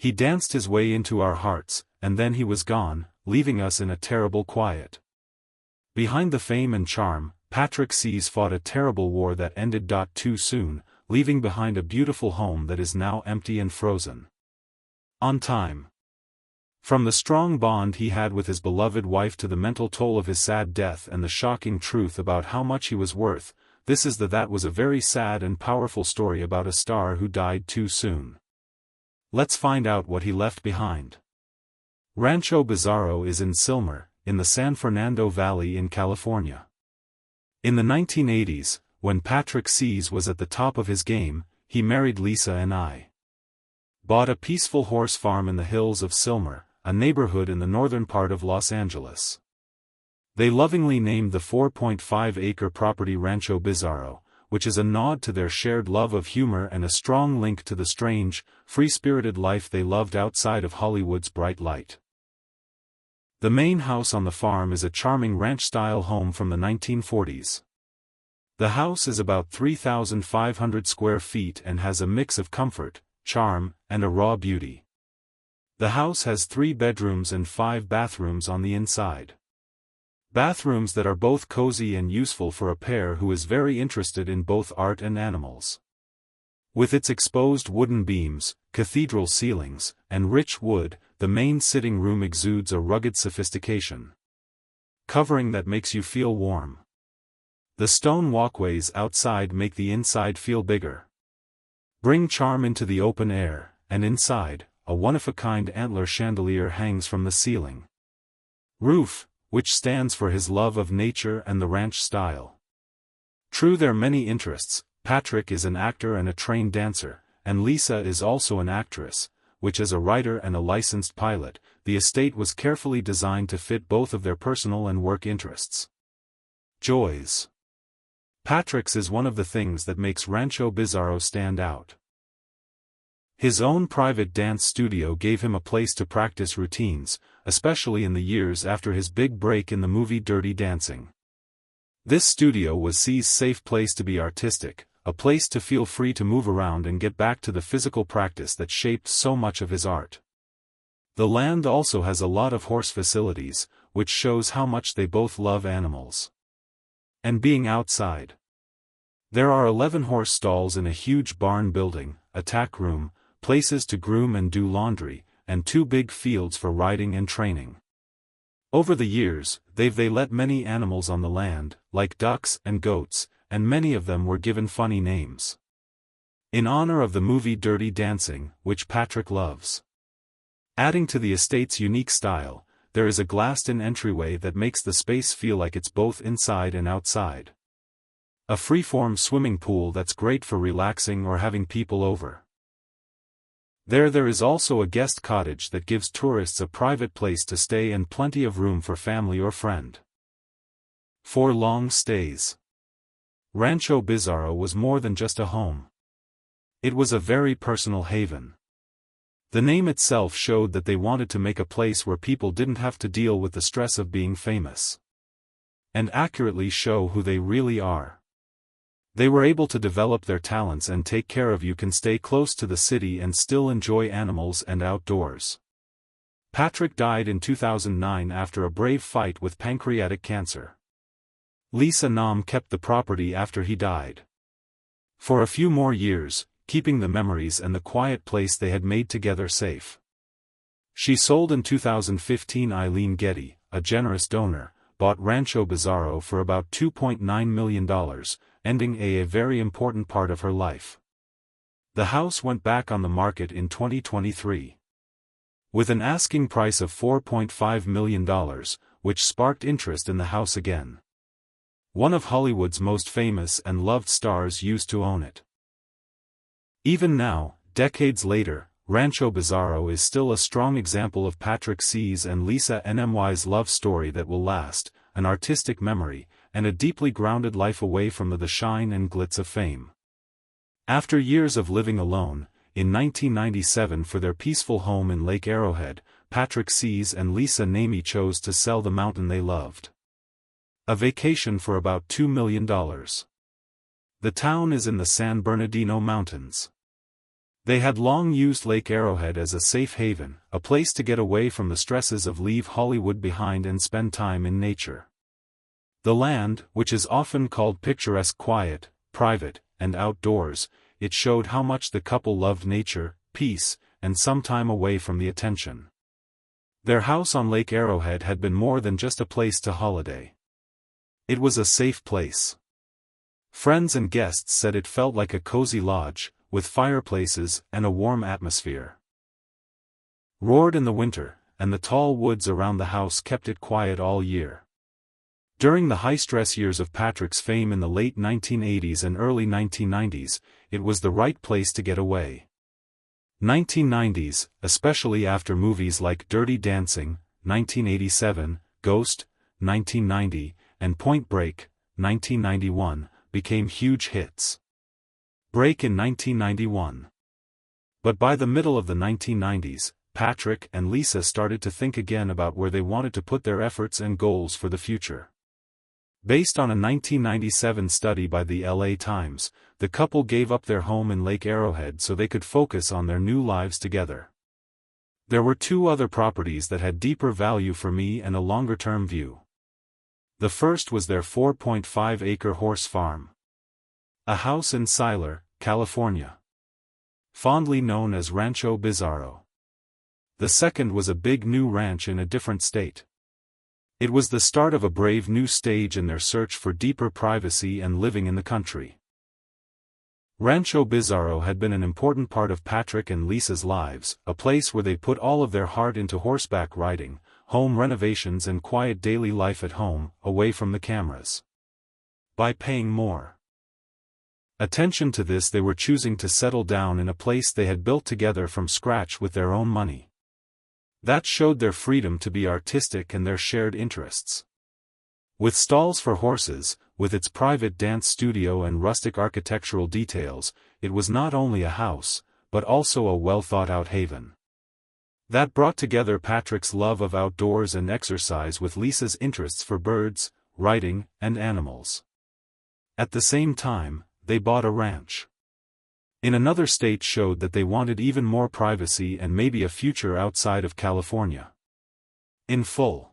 He danced his way into our hearts, and then he was gone, leaving us in a terrible quiet. Behind the fame and charm, Patrick Swayze fought a terrible war that ended too soon, leaving behind a beautiful home that is now empty and frozen. On time. From the strong bond he had with his beloved wife to the mental toll of his sad death and the shocking truth about how much he was worth, that was a very sad and powerful story about a star who died too soon. Let's find out what he left behind. Rancho Bizarro is in Silmar, in the San Fernando Valley in California. In the 1980s, when Patrick Swayze was at the top of his game, he married Lisa and I. Bought a peaceful horse farm in the hills of Silmar, a neighborhood in the northern part of Los Angeles. They lovingly named the 4.5-acre property Rancho Bizarro, which is a nod to their shared love of humor and a strong link to the strange, free-spirited life they loved outside of Hollywood's bright light. The main house on the farm is a charming ranch-style home from the 1940s. The house is about 3,500 square feet and has a mix of comfort, charm, and a raw beauty. The house has 3 bedrooms and 5 bathrooms on the inside. Bathrooms that are both cozy and useful for a pair who is very interested in both art and animals. With its exposed wooden beams, cathedral ceilings, and rich wood, the main sitting room exudes a rugged sophistication. Covering that makes you feel warm. The stone walkways outside make the inside feel bigger. Bring charm into the open air, and inside, a one-of-a-kind antler chandelier hangs from the ceiling. Roof, which stands for his love of nature and the ranch style. True, their many interests. Patrick is an actor and a trained dancer, and Lisa is also an actress, which as a writer and a licensed pilot, the estate was carefully designed to fit both of their personal and work interests. Joys. Patrick's is one of the things that makes Rancho Bizarro stand out. His own private dance studio gave him a place to practice routines, especially in the years after his big break in the movie Dirty Dancing. This studio was Swayze's safe place to be artistic, a place to feel free to move around and get back to the physical practice that shaped so much of his art. The land also has a lot of horse facilities, which shows how much they both love animals. And being outside. There are 11 horse stalls in a huge barn building, a tack room, places to groom and do laundry, and 2 big fields for riding and training. Over the years, they let many animals on the land, like ducks and goats, and many of them were given funny names. In honor of the movie Dirty Dancing, which Patrick loves. Adding to the estate's unique style, there is a glassed-in entryway that makes the space feel like it's both inside and outside. A free-form swimming pool that's great for relaxing or having people over. There is also a guest cottage that gives tourists a private place to stay and plenty of room for family or friend. For long stays. Rancho Bizarro was more than just a home. It was a very personal haven. The name itself showed that they wanted to make a place where people didn't have to deal with the stress of being famous. And accurately show who they really are. They were able to develop their talents and take care of you can stay close to the city and still enjoy animals and outdoors. Patrick died in 2009 after a brave fight with pancreatic cancer. Lisa Nam kept the property after he died. For a few more years, keeping the memories and the quiet place they had made together safe. She sold in 2015. Eileen Getty, a generous donor, bought Rancho Bizarro for about $2.9 million, ending a very important part of her life. The house went back on the market in 2023. With an asking price of $4.5 million, which sparked interest in the house again. One of Hollywood's most famous and loved stars used to own it. Even now, decades later, Rancho Bizarro is still a strong example of Patrick Swayze and Lisa Nmy's love story that will last, an artistic memory, and a deeply grounded life away from the shine and glitz of fame. After years of living alone, in 1997 for their peaceful home in Lake Arrowhead, Patrick Swayze and Lisa Name chose to sell the mountain they loved. A vacation for about $2 million. The town is in the San Bernardino Mountains. They had long used Lake Arrowhead as a safe haven, a place to get away from the stresses of leave Hollywood behind and spend time in nature. The land, which is often called picturesque, quiet, private, and outdoors, it showed how much the couple loved nature, peace, and some time away from the attention. Their house on Lake Arrowhead had been more than just a place to holiday. It was a safe place. Friends and guests said it felt like a cozy lodge, with fireplaces and a warm atmosphere. Roared in the winter, and the tall woods around the house kept it quiet all year. During the high-stress years of Patrick's fame in the late 1980s and early 1990s, it was the right place to get away. 1990s, especially after movies like Dirty Dancing, 1987, Ghost, 1990, and Point Break, 1991, became huge hits. Break in 1991. But by the middle of the 1990s, Patrick and Lisa started to think again about where they wanted to put their efforts and goals for the future. Based on a 1997 study by the LA Times, the couple gave up their home in Lake Arrowhead so they could focus on their new lives together. There were two other properties that had deeper value for me and a longer-term view. The first was their 4.5-acre horse farm. A house in Siler, California. Fondly known as Rancho Bizarro. The second was a big new ranch in a different state. It was the start of a brave new stage in their search for deeper privacy and living in the country. Rancho Bizarro had been an important part of Patrick and Lisa's lives, a place where they put all of their heart into horseback riding, home renovations and quiet daily life at home, away from the cameras. By paying more attention to this, they were choosing to settle down in a place they had built together from scratch with their own money. That showed their freedom to be artistic and their shared interests. With stalls for horses, with its private dance studio and rustic architectural details, it was not only a house, but also a well-thought-out haven. That brought together Patrick's love of outdoors and exercise with Lisa's interests for birds, writing, and animals. At the same time, they bought a ranch in another state showed that they wanted even more privacy and maybe a future outside of California. In full.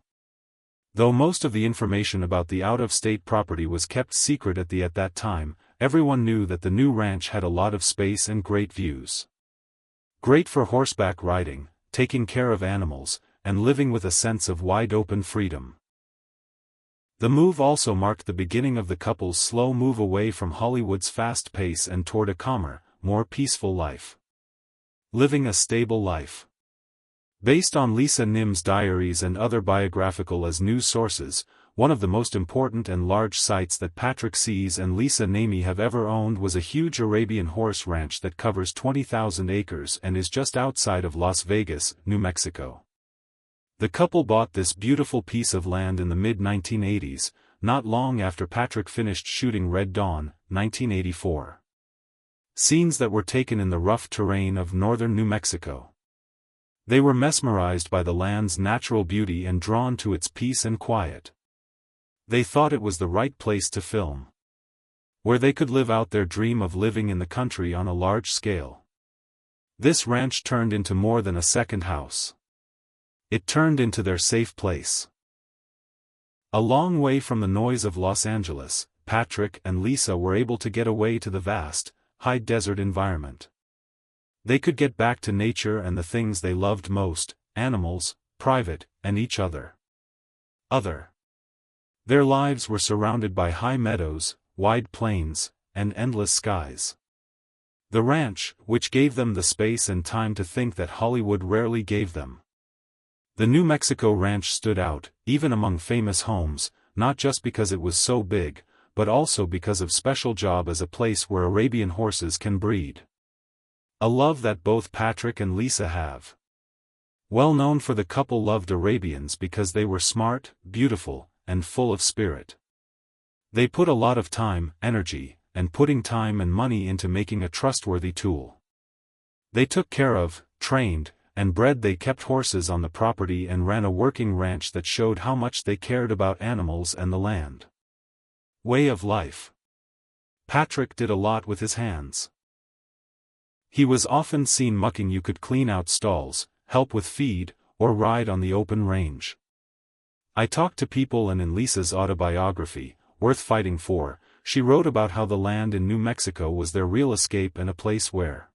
Though most of the information about the out-of-state property was kept secret at that time, everyone knew that the new ranch had a lot of space and great views. Great for horseback riding, taking care of animals, and living with a sense of wide-open freedom. The move also marked the beginning of the couple's slow move away from Hollywood's fast pace and toward a calmer, more peaceful life. Living a stable life. Based on Lisa Nim's diaries and other biographical as news sources, one of the most important and large sites that Patrick Sees and Lisa Nemi have ever owned was a huge Arabian horse ranch that covers 20,000 acres and is just outside of Las Vegas, New Mexico. The couple bought this beautiful piece of land in the mid-1980s, not long after Patrick finished shooting Red Dawn, 1984. Scenes that were taken in the rough terrain of northern New Mexico. They were mesmerized by the land's natural beauty and drawn to its peace and quiet. They thought it was the right place to film, where they could live out their dream of living in the country on a large scale. This ranch turned into more than a second house. It turned into their safe place. A long way from the noise of Los Angeles, Patrick and Lisa were able to get away to the vast, high desert environment. They could get back to nature and the things they loved most, animals, private, and each other. Their lives were surrounded by high meadows, wide plains, and endless skies. The ranch, which gave them the space and time to think that Hollywood rarely gave them. The New Mexico ranch stood out, even among famous homes, not just because it was so big, but also because of special job as a place where Arabian horses can breed. A love that both Patrick and Lisa have. Well known for the couple loved Arabians because they were smart, beautiful, and full of spirit. They put a lot of time, energy, and putting time and money into making a trustworthy tool. They took care of, trained, and bred. They kept horses on the property and ran a working ranch that showed how much they cared about animals and the land. Way of life. Patrick did a lot with his hands. He was often seen mucking. You could clean out stalls, help with feed, or ride on the open range. I talked to people, and in Lisa's autobiography, Worth Fighting For, she wrote about how the land in New Mexico was their real escape and a place where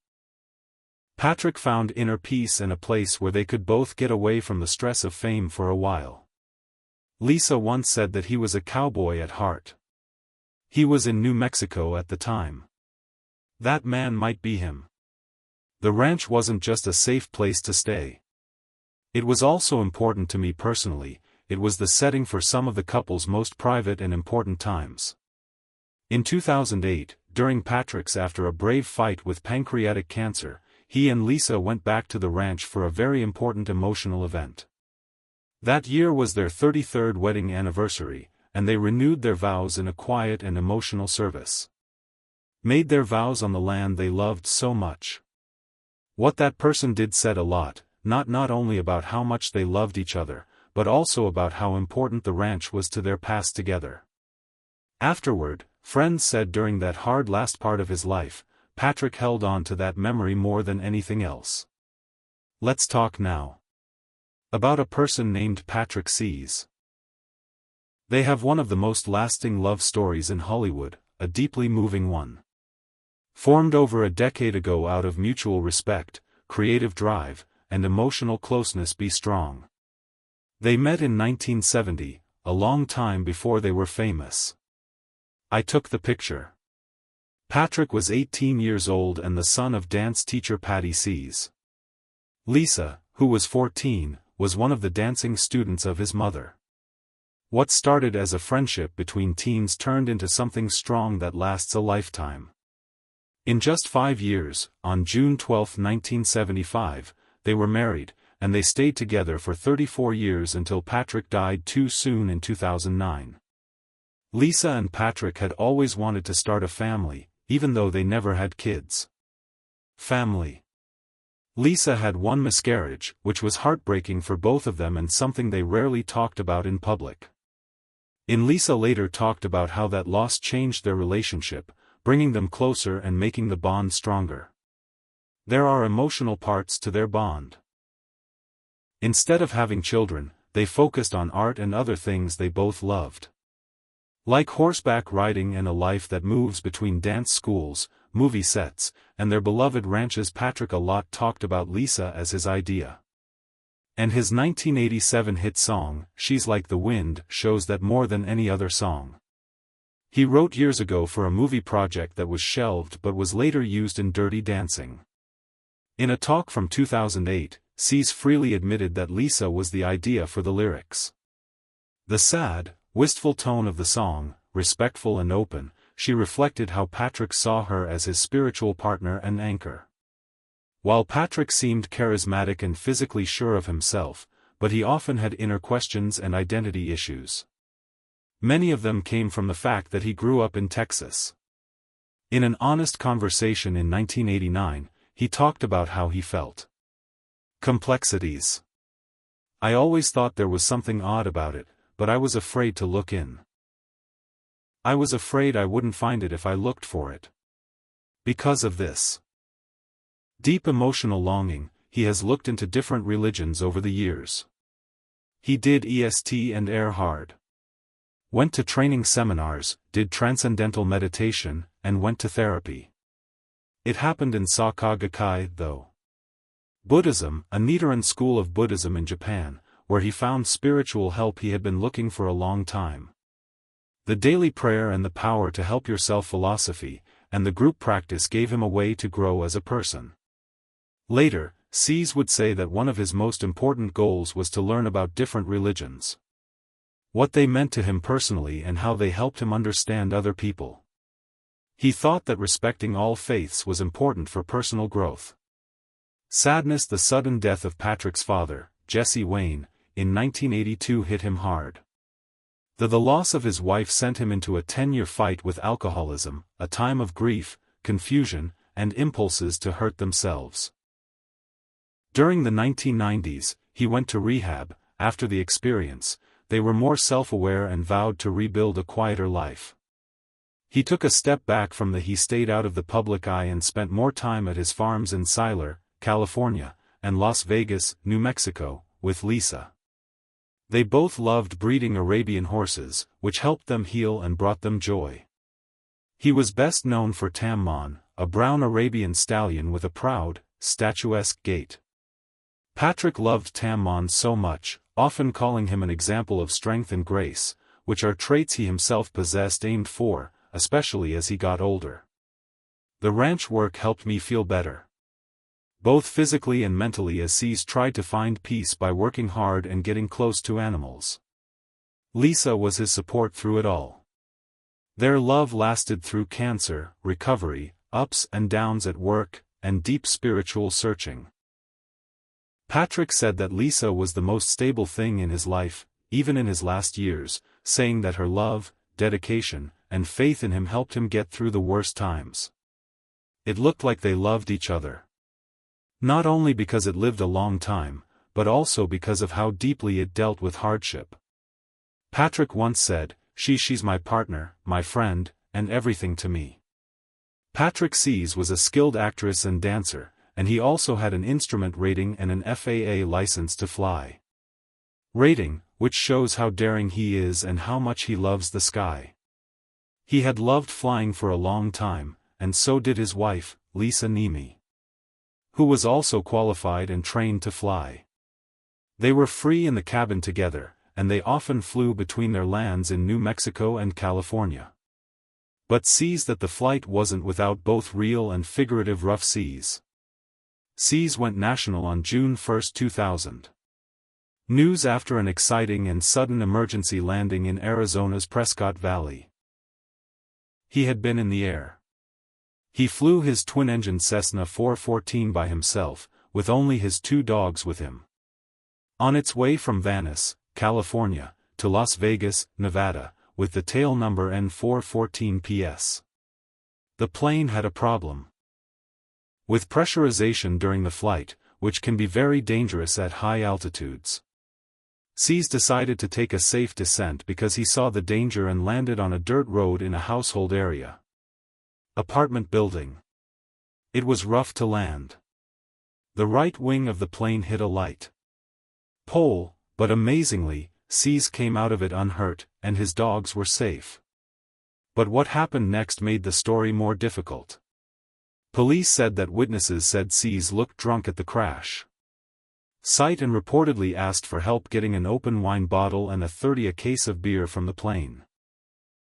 Patrick found inner peace and a place where they could both get away from the stress of fame for a while. Lisa once said that he was a cowboy at heart. He was in New Mexico at the time. That man might be him. The ranch wasn't just a safe place to stay. It was also important to me personally. It was the setting for some of the couple's most private and important times. In 2008, during Patrick's after a brave fight with pancreatic cancer, he and Lisa went back to the ranch for a very important emotional event. That year was their 33rd wedding anniversary, and they renewed their vows in a quiet and emotional service. Made their vows on the land they loved so much. What that person did said a lot, not only about how much they loved each other, but also about how important the ranch was to their past together. Afterward, friends said during that hard last part of his life, Patrick held on to that memory more than anything else. Let's talk now about a person named Patrick Swayze. They have one of the most lasting love stories in Hollywood, a deeply moving one. Formed over a decade ago out of mutual respect, creative drive, and emotional closeness. Be strong. They met in 1970, a long time before they were famous. I took the picture. Patrick was 18 years old and the son of dance teacher Patty Swayze. Lisa, who was 14, was one of the dancing students of his mother. What started as a friendship between teens turned into something strong that lasts a lifetime. In just 5 years, on June 12, 1975, they were married, and they stayed together for 34 years until Patrick died too soon in 2009. Lisa and Patrick had always wanted to start a family, even though they never had kids. Family. Lisa had one miscarriage, which was heartbreaking for both of them and something they rarely talked about in public. Lisa later talked about how that loss changed their relationship, bringing them closer and making the bond stronger. There are emotional parts to their bond. Instead of having children, they focused on art and other things they both loved. Like horseback riding and a life that moves between dance schools, movie sets, and their beloved ranches. Patrick a lot talked about Lisa as his idea. And his 1987 hit song, She's Like the Wind, shows that more than any other song. He wrote years ago for a movie project that was shelved but was later used in Dirty Dancing. In a talk from 2008, Swayze freely admitted that Lisa was the idea for the lyrics. The sad, wistful tone of the song, respectful and open, she reflected how Patrick saw her as his spiritual partner and anchor. While Patrick seemed charismatic and physically sure of himself, but he often had inner questions and identity issues. Many of them came from the fact that he grew up in Texas. In an honest conversation in 1989, he talked about how he felt. Complexities. I always thought there was something odd about it, but I was afraid to look in. I was afraid I wouldn't find it if I looked for it. Because of this deep emotional longing, he has looked into different religions over the years. He did EST and Air Hard. Went to training seminars, did transcendental meditation, and went to therapy. It happened in Soka Gakkai, though. Buddhism, a Nichiren school of Buddhism in Japan, where he found spiritual help he had been looking for a long time. The daily prayer and the power to help yourself philosophy, and the group practice gave him a way to grow as a person. Later, Swayze would say that one of his most important goals was to learn about different religions. What they meant to him personally and how they helped him understand other people. He thought that respecting all faiths was important for personal growth. Sadness. The sudden death of Patrick's father, Jesse Wayne, in 1982 hit him hard. The loss of his wife sent him into a 10-year fight with alcoholism, a time of grief, confusion, and impulses to hurt themselves. During the 1990s, he went to rehab. After the experience, they were more self-aware and vowed to rebuild a quieter life. He took a step back from he stayed out of the public eye and spent more time at his farms in Siler, California, and Las Vegas, New Mexico, with Lisa. They both loved breeding Arabian horses, which helped them heal and brought them joy. He was best known for Tammon, a brown Arabian stallion with a proud, statuesque gait. Patrick loved Tammon so much, often calling him an example of strength and grace, which are traits he himself possessed aimed for, especially as he got older. The ranch work helped me feel better, both physically and mentally, as Swayze tried to find peace by working hard and getting close to animals. Lisa was his support through it all. Their love lasted through cancer, recovery, ups and downs at work, and deep spiritual searching. Patrick said that Lisa was the most stable thing in his life, even in his last years, saying that her love, dedication, and faith in him helped him get through the worst times. It looked like they loved each other. Not only because it lived a long time, but also because of how deeply it dealt with hardship. Patrick once said, She's my partner, my friend, and everything to me." Patrick Swayze was a skilled actress and dancer, and he also had an instrument rating and an FAA license to fly. Rating, which shows how daring he is and how much he loves the sky. He had loved flying for a long time, and so did his wife, Lisa Nemi, who was also qualified and trained to fly. They were free in the cabin together, and they often flew between their lands in New Mexico and California. But sees that the flight wasn't without both real and figurative rough seas. Swayze went national on June 1, 2000. News after an exciting and sudden emergency landing in Arizona's Prescott Valley. He had been in the air. He flew his twin-engine Cessna 414 by himself, with only his 2 dogs with him. On its way from Venice, California, to Las Vegas, Nevada, with the tail number N414PS. The plane had a problem with pressurization during the flight, which can be very dangerous at high altitudes. Swayze decided to take a safe descent because he saw the danger and landed on a dirt road in a household area. Apartment building. It was rough to land. The right wing of the plane hit a light pole, but amazingly, Swayze came out of it unhurt, and his dogs were safe. But what happened next made the story more difficult. Police said that witnesses said Swayze looked drunk at the crash site and reportedly asked for help getting an open wine bottle and a case of beer from the plane.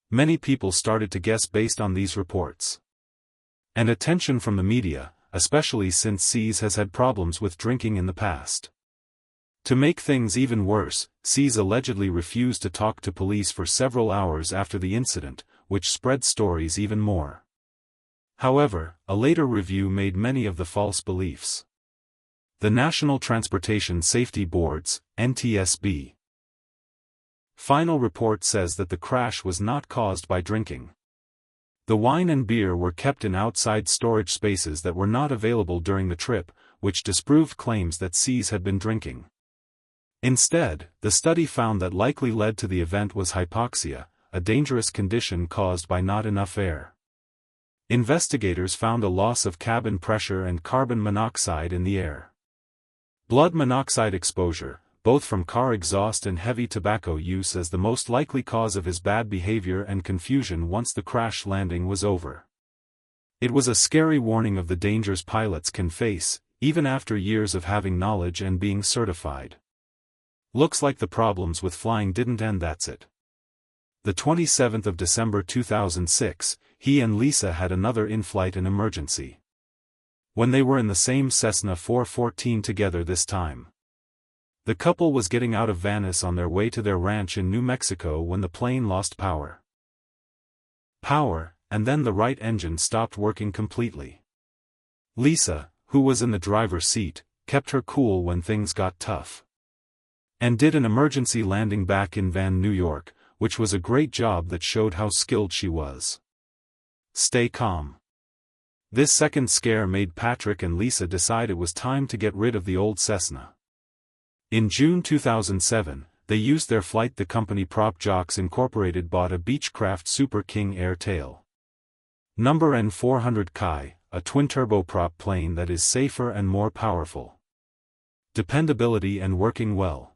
Many people started to guess based on these reports. And attention from the media, especially since Swayze has had problems with drinking in the past. To make things even worse, Swayze allegedly refused to talk to police for several hours after the incident, which spread stories even more. However, a later review made many of the false beliefs. The National Transportation Safety Board's, NTSB, final report says that the crash was not caused by drinking. The wine and beer were kept in outside storage spaces that were not available during the trip, which disproved claims that Swayze had been drinking. Instead, the study found that likely led to the event was hypoxia, a dangerous condition caused by not enough air. Investigators found a loss of cabin pressure and carbon monoxide in the air. Blood monoxide exposure, both from car exhaust and heavy tobacco use, as the most likely cause of his bad behavior and confusion once the crash landing was over. It was a scary warning of the dangers pilots can face, even after years of having knowledge and being certified. Looks like the problems with flying didn't end. That's it. The 27th of December 2006, he and Lisa had another in-flight and emergency. When they were in the same Cessna 414 together this time. The couple was getting out of Venice on their way to their ranch in New Mexico when the plane lost power. And then the right engine stopped working completely. Lisa, who was in the driver's seat, kept her cool when things got tough. And did an emergency landing back in Van, New York, which was a great job that showed how skilled she was. Stay calm. This second scare made Patrick and Lisa decide it was time to get rid of the old Cessna. In June 2007, they used their flight. The company Prop Jocks Incorporated bought a Beechcraft Super King Airtail. Number N400 Kai, a twin-turboprop plane that is safer and more powerful. Dependability and working well.